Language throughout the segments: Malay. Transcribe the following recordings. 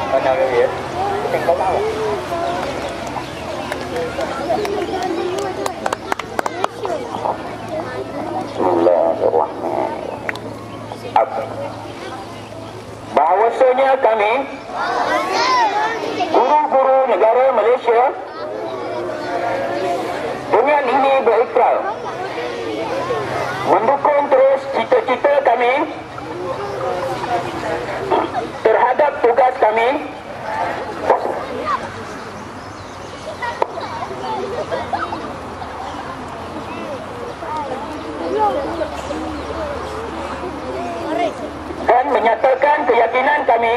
Mana dia? Tengok tahu. Bismillahirrahmanirrahim. Bahawasanya kami guru-guru negara Malaysia dengan ini berikrar mendukung terus cita-cita kami terhadap tugas kami dan menyatakan keyakinan kami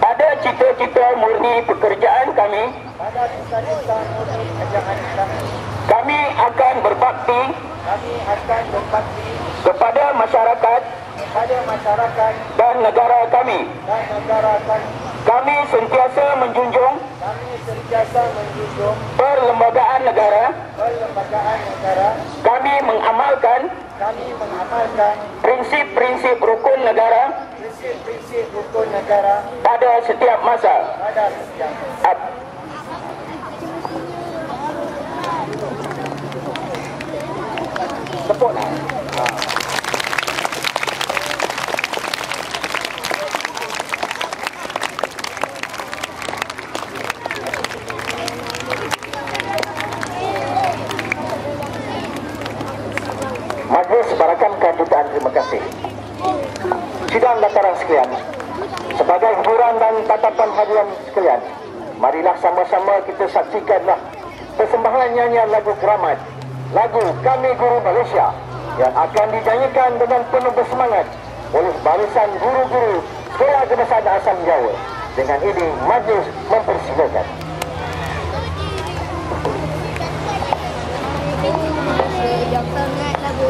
pada cita-cita murni pekerjaan kami. Kami akan berbakti kepada masyarakat dan negara kami. Kami sentiasa menjunjung perlembagaan negara. Kami mengamalkan prinsip-prinsip rukun negara pada setiap masa. Tepuklah. Majlis barakan jutaan terima kasih. Sidang dataran sekalian, sebagai hiburan dan tatapan hadirin sekalian, marilah sama-sama kita saksikanlah persembahan nyanyian lagu keramat, lagu Kami Guru Malaysia, yang akan dinyanyikan dengan penuh bersemangat oleh barisan guru-guru Sekolah Kebangsaan Asam Jawa. Dengan ini majlis mempersilakan. Jangan sangat lagu.